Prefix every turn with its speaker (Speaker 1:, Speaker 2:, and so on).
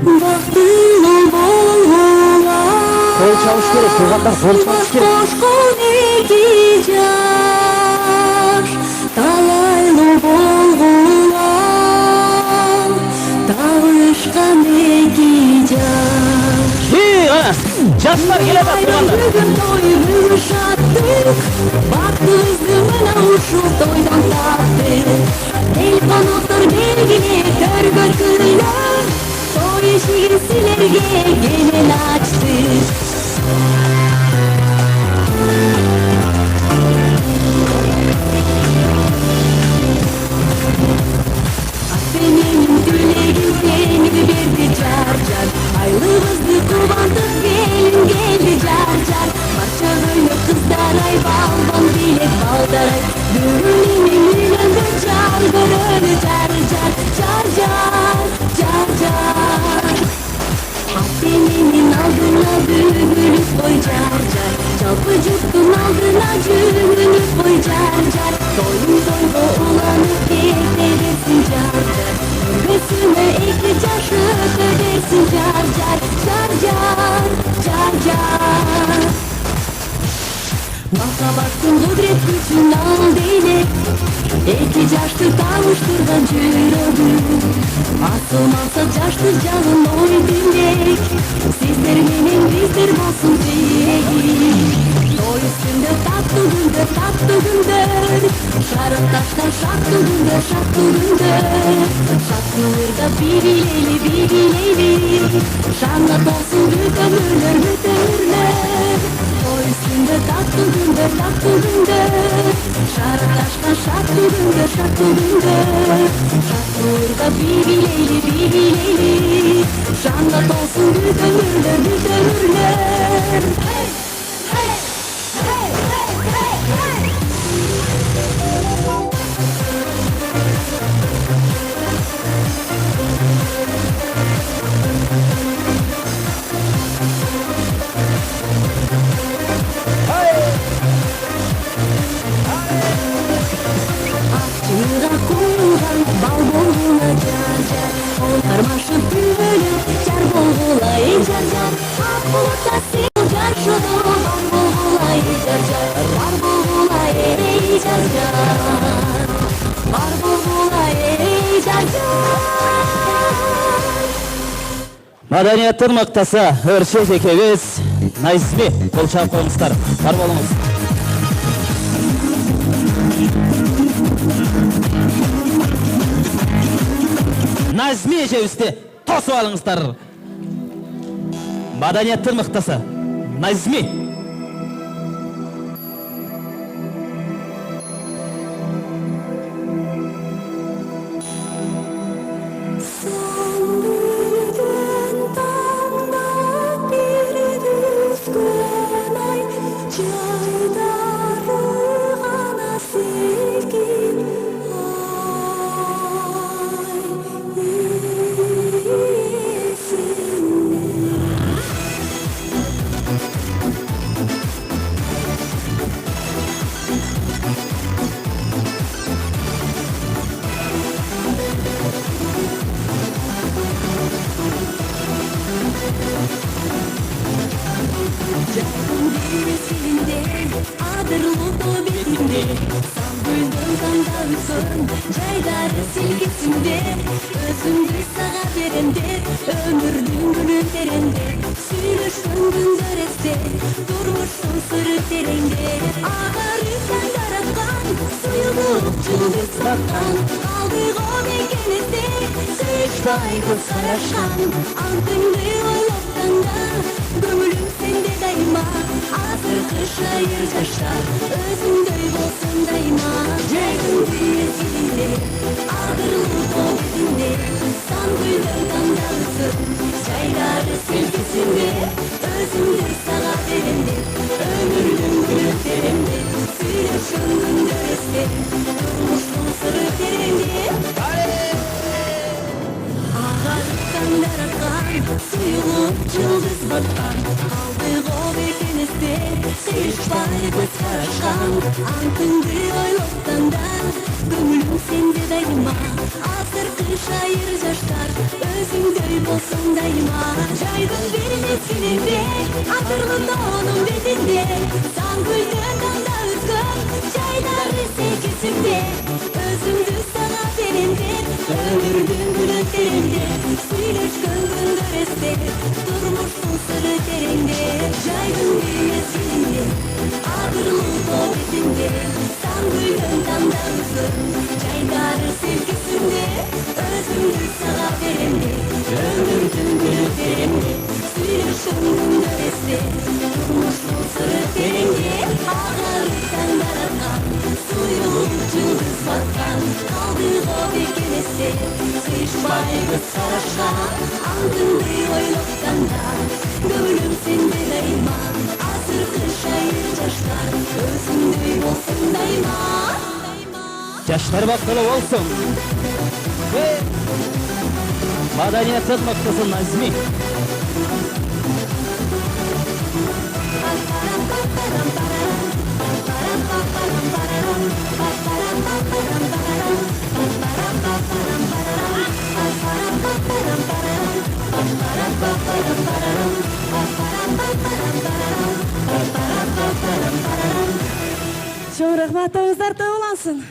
Speaker 1: бактылуу болгула
Speaker 2: Кол чабыш керек, туугандар, кол чабыш керек.
Speaker 1: кошкон эки жаш талайлуу болгула табышкан эки жаш.
Speaker 2: Жаштар келе да туугандар.
Speaker 1: Бүгүн той бүгүн шаттык бактыбызды мына ушул тойдон таптык. Эл коноктор белгиле төргөткүлөр той эшигин силерге кенен ачтык. Менин тилегим сени берди жар жар, айлыбызды кубантып келди жар жар. Барча көйлөк кыздар ай балбан билек балдарай, бүгүн үйлөнгө жар көрөлү жар жар жар жар жар жар. Менин алдына бүгүнүп кой жар жар, жалпы журттун алдына жүгүнүп кой жар жар. Тоюң тойго уланып кете берсин жар жар, көргөсүнө эки жаш өтө берсин жар жар жар жар жар жар. Махаббаттын кудурет күчүн ал дейли, эки жашты табыштырган жүрөгү. Асыл максат жаштык жагын ой билек, сиздер менен биздер болсун тиреги. Той үстүндө таттуу күндөр, шарык ташкан шаттуу күндөр, шаттууларда бирилейли, шаңга толсун бүт өмүрлөр. Той үстүндө таттуу күндөр, шарык ташкан шаттуу күндөр, шаттууларда бирилейли, шаңга толсун бүт өмүрлөр. Акчыга куйган бал болгула жар жар, кармашып бөлүп жар болгула жар жар. Ак булутта сен жар шоду бар болгула жар жар, бар болгула жар жар, бар болгула жар жар.
Speaker 2: Маданияттын мактаса Өршөз экебиз Найзми кол чаап коюңуздар. Бар болуңуз. Назми эжебизди тосуп алыңыздар. Маданияттын мактаса Назми. Жайдары силкесинде өзүмдү сага беремде, өмүрдүн күнүнтеринде сүйлөшкөн күндөр эсте, турмуштун сыры тереңде. Агары сен жараткан суюлук жылдыз баккан, алдыго мекенеде сүйүшпай көз карашкан. Антыңды ойлоптанда көңүлүм сенде дайыма, азыркы шайыр жаштар өзүңдөй болсун дайыма. Жайдын күйесинде агырлуу тоо бетинде сан гүлдөр тандалсын, жайдары силкесинде өзүмдү сага беремде, өмүрдүн күнүнтеринде сүйлөшкөн күндөр эсте, турмуштун сыры тереңде. Агарыктан жараткан
Speaker 1: Сұйылып жұлдыз батқан қалдық ол бекіністе қиышпай көз қарашқан антыңды ойлоқтанда көңілім сенде дайыма асырқы шайыр жаштар өзіңдей болсын дайыма жайдың бір мезгілінде атырлы тауының бетінде сан гүлді таңда өскен жайдары секесінде өзіңді сана беремде өмірдің гүлі тереңде сөйлешкен күндер есте тұрмыштың сыры тереңде жайдың бір мезгілінде атырлы тау бетінде сан гүлдің таңда өскен жайдары секесінде өзіңді сана беремде өмірдің гүлі тереңде сөйлешкен күндер есте тұрмыштың сыры тереңде ағары таңдар атқан сұйылып жұлдыз батқан қалдық ол бекіністе қиышпай көз қарашқан антыңды ойлоқтанда көңілім сенде дайыма асырқы шайыр жаштар өзіңдей болсын дайыма
Speaker 2: Жаштар бақылы болсын. Madaniyatın noktası Nazmi.
Speaker 1: Çok rahmet, ağızlar da olansın.